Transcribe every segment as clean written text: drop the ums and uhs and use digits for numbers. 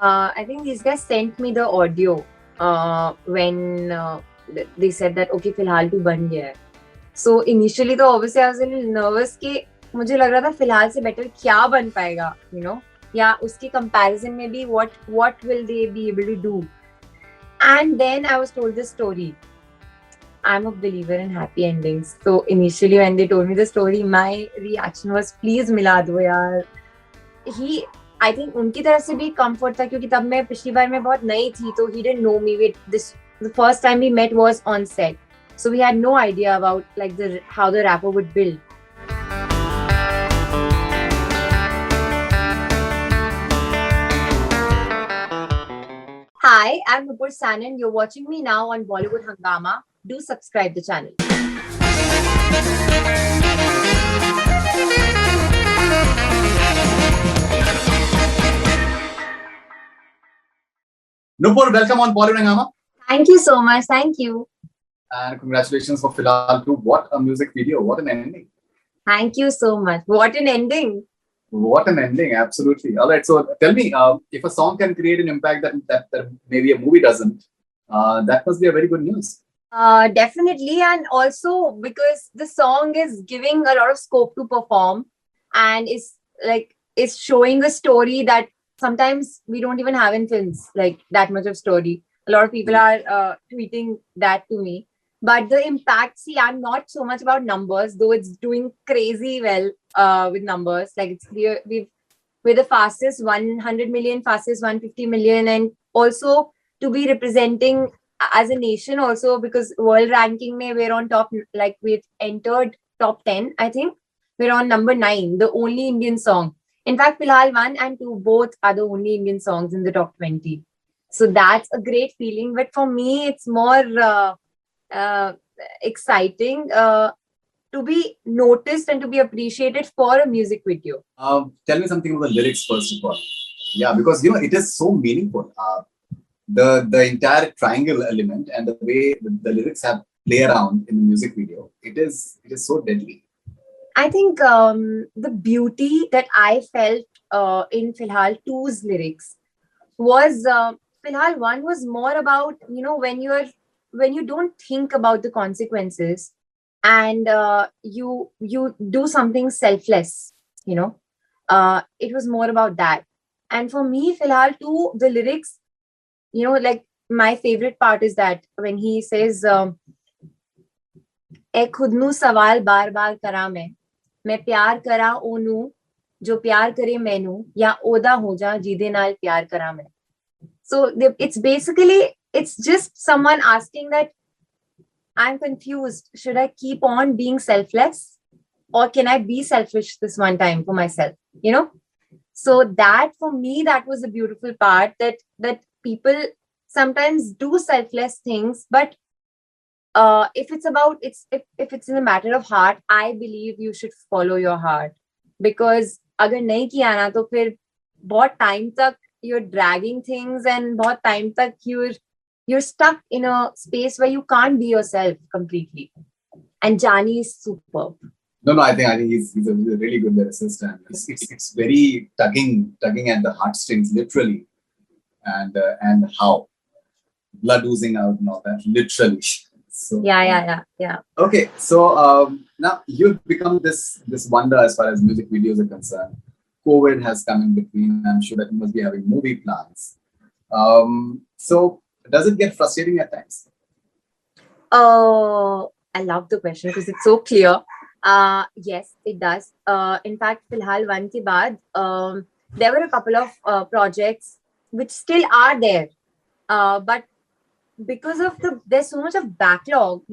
I think these guys sent me the audio when they said that okay फिलहाल तू बन गया है. So initially तो obviously I was a little nervous कि मुझे लग रहा था फिलहाल से better क्या बन पाएगा, you know, या उसके comparison में भी what will they be able to do. And then I was told this story. I'm a believer in happy endings. So initially when they told me the story, my reaction was please मिला दो यार. I think उनकी तरफ से भी comfort था क्योंकि तब मैं पिछली बार मैं बहुत नई थी तो he didn't know me. The first time we met was on set, so we had no idea about like how the rapper would build. Hi, I'm Nupur Sanon. You're watching me now on Bollywood Hungama. Do subscribe the channel. Nupur, welcome on Bollywood Hungama. Thank you so much. Thank you. And congratulations for Filhaal too. What a music video. What an ending. Thank you so much. What an ending. What an ending. Absolutely. All right. So tell me, if a song can create an impact that maybe a movie doesn't, that must be a very good news. Definitely. And also because the song is giving a lot of scope to perform and is showing a story that sometimes we don't even have in films, like that much of story. A lot of people are tweeting that to me. But the impact, see, I'm not so much about numbers, though it's doing crazy well with numbers. Like we're the fastest 100 million, fastest 150 million, and also to be representing as a nation also because world ranking we're on top, like we've entered top 10, I think. We're on number 9, the only Indian song. In fact, Filhaal 1 and 2 both are the only Indian songs in the top 20. So that's a great feeling. But for me, it's more exciting to be noticed and to be appreciated for a music video. Tell me something about the lyrics first of all. Yeah, because it is so meaningful. The entire triangle element and the way the lyrics have play around in the music video, it is so deadly. I think the beauty that I felt in Filhaal 2's lyrics was Filhaal 1 was more about, when you don't think about the consequences and you do something selfless, it was more about that. And for me, Filhaal 2, the lyrics, like my favorite part is that when he says, "ए खुद नू सवाल बार बार करा मैं प्यार करा ओनू जो प्यार करे मैनू या ओदा हो जा जिदे नाल प्यार करा मैं." So it's basically, it's just someone asking that I'm confused. Should I keep on being selfless or can I be selfish this one time for myself? So that for me, that was a beautiful part that people sometimes do selfless things, but if it's in a matter of heart, I believe you should follow your heart, because अगर नहीं किया ना तो फिर बहुत time तक you're dragging things and बहुत time तक you're stuck in a space where you can't be yourself completely. And Jaani is superb. No, I think he's a really good lyricist, and it's very tugging at the heartstrings, literally, and how blood oozing out and all that, literally. So, yeah. Okay, so now you've become this wonder as far as music videos are concerned. COVID has come in between. I'm sure that you must be having movie plans. So does it get frustrating at times? Oh, I love the question because it's so clear. Yes, it does. In fact, Filhaal 1 ke baad, there were a couple of projects which still are there. But because of there's so much of backlog,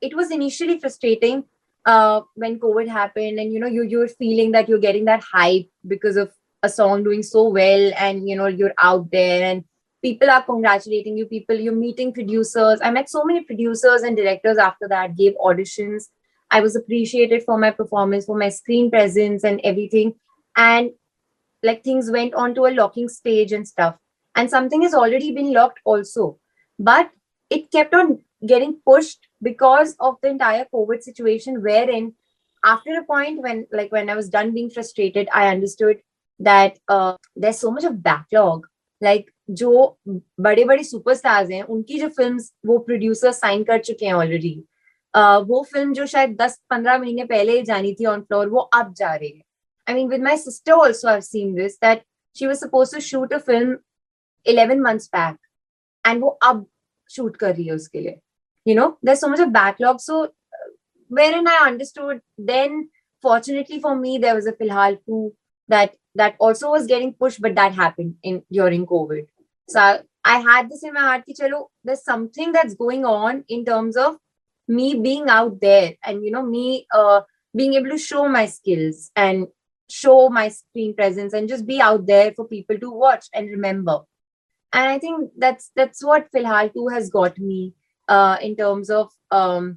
it was initially frustrating when COVID happened, and you're feeling that you're getting that hype because of a song doing so well, and you're out there and people are congratulating you, you're meeting producers. I met so many producers and directors after that, gave auditions. I was appreciated for my performance, for my screen presence and everything, and like things went on to a locking stage and stuff, and something has already been locked also, but it kept on getting pushed because of the entire COVID situation, wherein after a point when I was done being frustrated, I understood that there's so much of backlog. Like जो बड़े बड़े superstars हैं उनकी जो films वो producer sign कर चुके हैं ऑलरेडी, वो फिल्म जो शायद 10-15 महीने पहले जानी थी ऑन फ्लोर, वो अब जा रही है. I mean with my sister also I have seen this, that she was supposed to shoot a film 11 months back and वो अब शूट कर रही है उसके लिए. You know, there's so much of backlog. So wherein I understood, then fortunately for me, there was a Filhaal 2 that also was getting pushed, but that happened in during COVID. So I had this in my heart कि चलो, there's something that's going on in terms of me being out there and me being able to show my skills and show my screen presence and just be out there for people to watch and remember. And I think that's what Filhaal 2 has got me in terms of the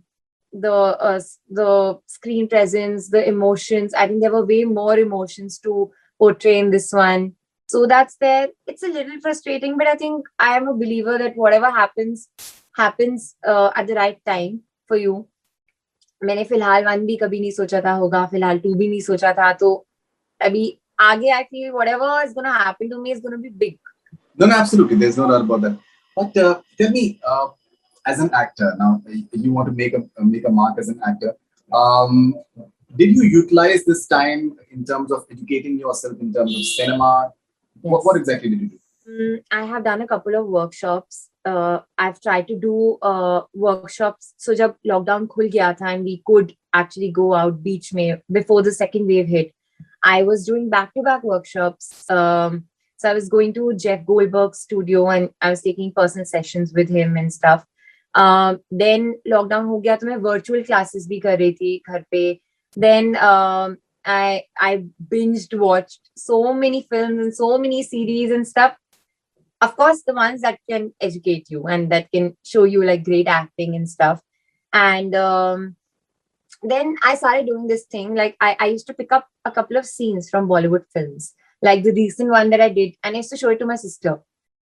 screen presence, the emotions. I think there were way more emotions to portray in this one. So that's there. It's a little frustrating, but I think I am a believer that whatever happens at the right time for you. मैंने फिलहाल 1 भी कभी नहीं सोचा था होगा, फिलहाल 2 भी नहीं सोचा था, तो अभी आगे I feel whatever is going to happen to me is going to be big. No, no, absolutely. There's no doubt about that. But tell me, as an actor, now you want to make a mark as an actor. Did you utilize this time in terms of educating yourself in terms of cinema? Yes. What exactly did you do? I have done a couple of workshops. I've tried to do workshops. So जब lockdown खुल गया था and we could actually go out beach में before the second wave hit, I was doing back-to-back workshops. So I was going to Jeff Goldberg's studio and I was taking personal sessions with him and stuff. Then lockdown हो गया तो मैं virtual classes भी कर रही थी घर पे. Then I binged watched so many films and so many series and stuff. Of course, the ones that can educate you and that can show you like great acting and stuff. And then I started doing this thing. Like I used to pick up a couple of scenes from Bollywood films. Like the recent one that I did, and I used to show it to my sister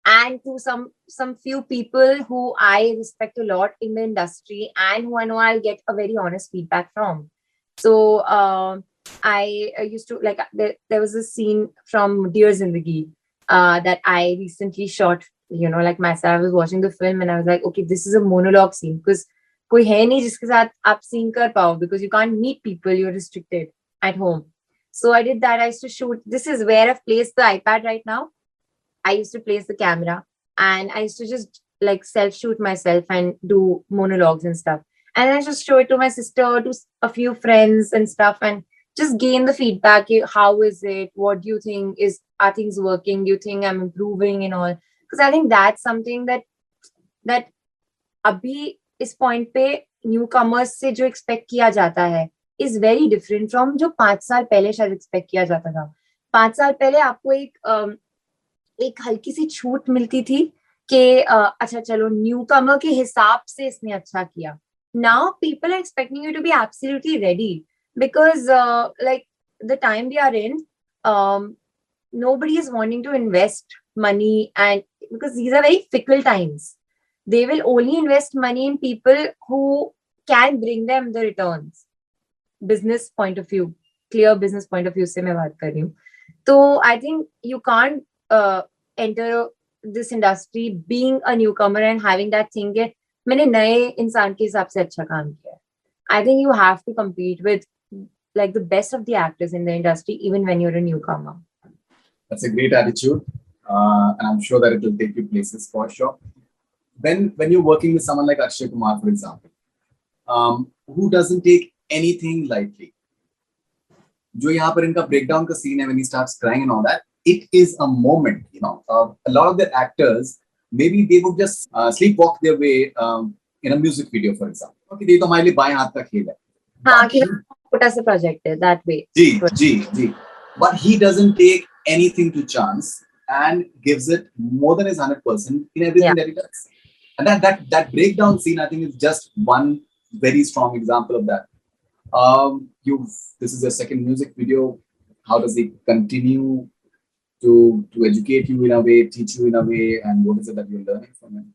and to some few people who I respect a lot in the industry and who I know I'll get a very honest feedback from. So I used to like there was a scene from Dear Zindagi that I recently shot. Like myself, I was watching the film and I was like, okay, this is a monologue scene because कोई है नहीं जिसके साथ आप scene कर पाओ because you can't meet people, you're restricted at home. So I did that. I used to shoot. This is where I've placed the iPad right now. I used to place the camera and I used to just like self-shoot myself and do monologues and stuff. And I just show it to my sister, to a few friends and stuff and just gain the feedback. How is it? What do you think? Are things working? Do you think I'm improving and all? Because I think that's something that abhi इस point पे newcomers से जो expect किया जाता है is very different from जो 5 साल पहले शायद एक्सपेक्ट किया जाता था. 5 साल पहले आपको एक हल्की सी छूट मिलती थी कि अच्छा चलो न्यूकमर के हिसाब से इसने अच्छा किया. Now people are expecting you to be absolutely ready because like the time we are in, nobody is wanting to invest money and because these are very fickle times. They will only invest money in people who can bring them the returns. Business point of view, clear business point of view से मैं बात कर रही हूँ. तो I think you can't enter this industry being a newcomer and having that thing कि मैंने नए इंसान के हिसाब से अच्छा काम किया है. I think you have to compete with like the best of the actors in the industry even when you're a newcomer. That's a great attitude, and I'm sure that it will take you places for sure. When you're working with someone like Akshay Kumar, for example, who doesn't take anything lightly, जो यहाँ पर इनका breakdown का scene है when he starts crying and all that, it is a moment, a lot of the actors maybe they would just sleepwalk their way in a music video, for example. Okay, ये तो हमारे लिए बाएं हाथ का खेल है. हाँ, कि छोटा सा project है that way. Ji. But he doesn't take anything to chance and gives it more than his 100% in everything that he does. And that breakdown scene, I think, is just one very strong example of that. This is your second music video. How does he continue to educate you in a way, teach you in a way, and what is it that you're learning from him?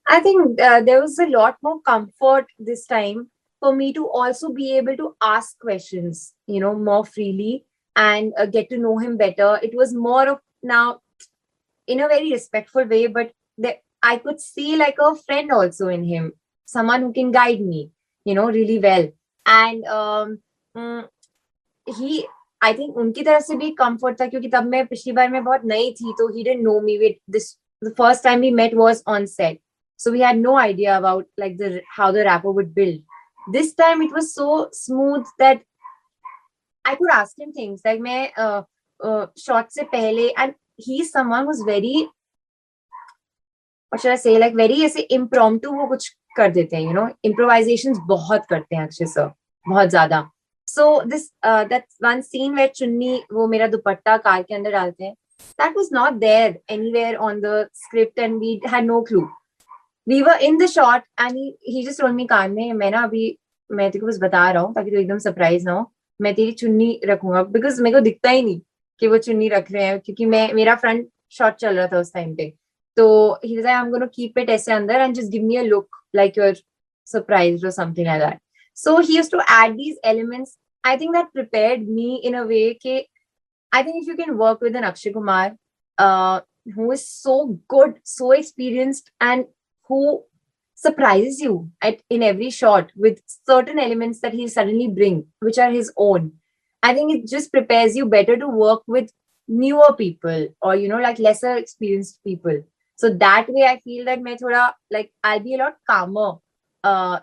I think there was a lot more comfort this time for me to also be able to ask questions, more freely and get to know him better. It was more of now in a very respectful way, but I could see like a friend also in him, someone who can guide me, really well. And mm, he I think उनकी तरफ से भी comfort था, क्योंकि तब मैं पिछली बार मैं बहुत नई थी, तो he didn't know me. With this, the first time we met was on set, so we had no idea about like the how the rapport would build. This time it was so smooth that I could ask him things like मैं shot से पहले, and he's someone who's very, what should I say, like very ऐसे impromptu वो कुछ कर देते हैं, improvisations बहुत करते हैं अक्षय सर, बहुत ज्यादा. So this that one scene where चुन्नी वो मेरा दुपट्टा कार के अंदर डालते हैं, that was not there anywhere on the script and we had no clue. We were in the shot and he just told me, कान में मैं ना अभी मैं तेरे को बस बता रहा हूँ ताकि तू एकदम सरप्राइज ना हो, मैं तेरी चुन्नी रखूंगा, बिकॉज मेरे को दिखता ही नहीं कि वो चुन्नी रख रहे हैं, क्योंकि मेरा फ्रंट शॉट चल रहा था उस टाइम पे. तो he was like, I'm going to keep it ऐसे अंदर and just give me a look like you're surprised or something like that. So he used to add these elements. I think that prepared me in a way कि I think if you can work with an Akshay Kumar, who is so good, so experienced, and who surprises you in every shot with certain elements that he suddenly bring, which are his own, I think it just prepares you better to work with newer people or like lesser experienced people. So that way I feel that like I'll be a lot calmer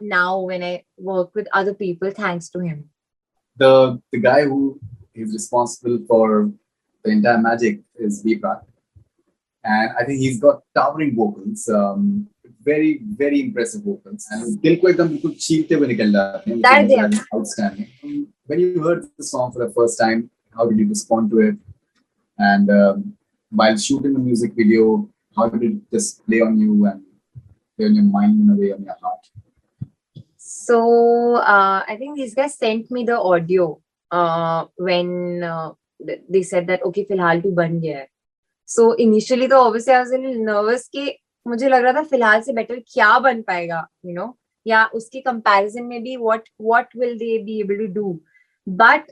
now when I work with other people thanks to him. The guy who is responsible for the entire magic is B Praak, and I think he's got towering vocals, very very impressive vocals, and दिल को एकदम बिल्कुल छीलते हुए निकल जाते हैं. That they are outstanding. When you heard the song for the first time, how did you respond to it? And while shooting the music video, how did it just play on you and play on your mind in a way, on your heart? So I think these guys sent me the audio when they said that okay, फिलहाल तू बन गया है. So initially तो obviously I was a little nervous कि मुझे लग रहा था फिलहाल से better क्या बन पाएगा, या उसके comparison में भी what will they be able to do. But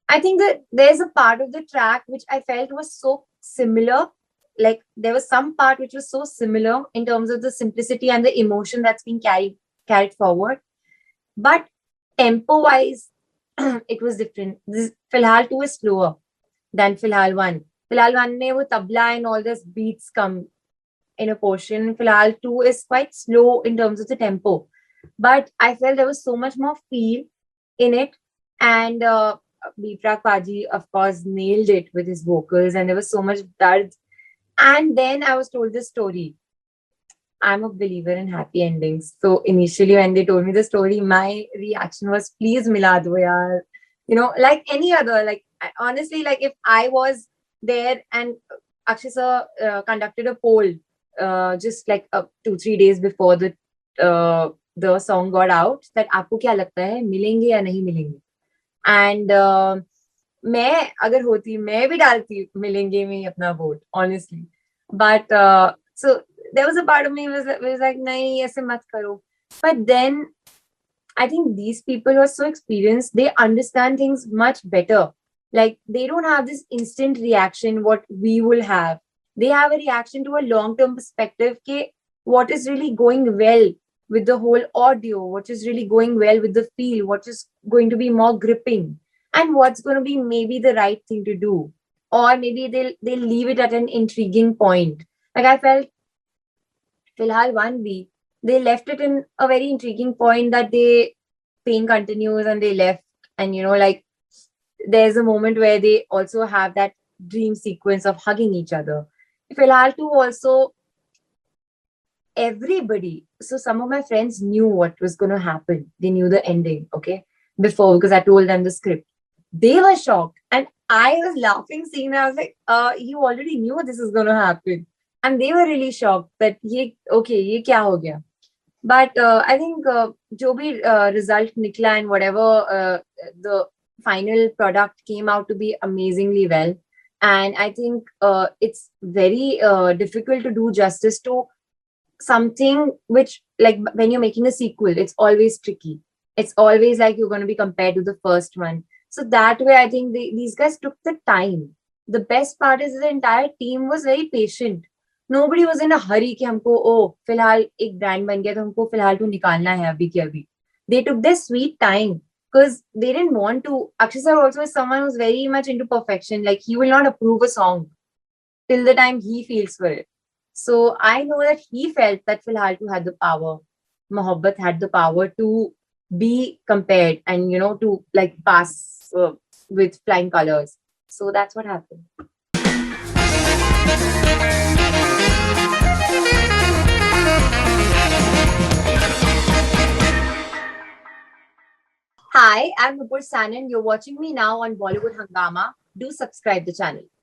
I think that there's a part of the track which I felt was so similar. Like there was some part which was so similar in terms of the simplicity and the emotion that's being carried forward. But tempo wise, it was different. This Filhaal 2 is slower than Filhaal 1. Filhaal 1 mein wo tabla and all those beats come in a portion. Filhaal 2 is quite slow in terms of the tempo. But I felt there was so much more feel in it. And B Praak Paji, of course, nailed it with his vocals, and there was so much dard. And then I was told this story. I'm a believer in happy endings. So initially when they told me the story, my reaction was, please mila do yaar. Like any other, like honestly, like if I was there and Akshay sir conducted a poll just like 2-3 days before the song got out, that आपको क्या लगता है मिलेंगे या नहीं मिलेंगे, and मैं अगर होती मैं भी डालती मिलेंगे में अपना vote honestly. But so there was a part of me was like nahi aise mat karo. But then I think these people who are so experienced, they understand things much better. Like they don't have this instant reaction what we will have. They have a reaction to a long-term perspective ke what is really going well with the whole audio, what is really going well with the feel, what is going to be more gripping, and what's going to be maybe the right thing to do. Or maybe they'll leave it at an intriguing point. Like I felt Filhaal 1B, they left it in a very intriguing point that pain continues and they left. And like there's a moment where they also have that dream sequence of hugging each other. Filhaal 2 also, everybody, so some of my friends knew what was going to happen. They knew the ending, okay, before, because I told them the script. They were shocked. And I was laughing, seeing that. I was like, you already knew this is going to happen. And they were really shocked that, ye kya ho gaya? But I think jo bhi result nikla and whatever the final product came out to be amazingly well. And I think it's very difficult to do justice to something which, like when you're making a sequel, it's always tricky. It's always like you're going to be compared to the first one. So that way, I think these guys took the time. the best part is the entire team was very patient. Nobody was in a hurry कि हमको फिलहाल एक brand बन गया तो हमको फिलहाल तो निकालना है अभी के अभी. They took their sweet time because they didn't want to. Akshay sir also is someone who's very much into perfection. Like he will not approve a song till the time he feels for it. So I know that he felt that Filhaal 2 had the power. Mohabbat had the power to be compared and to like pass with flying colors. So that's what happened. Hi, I'm Nupur Sanon. You're watching me now on Bollywood Hungama. Do subscribe the channel.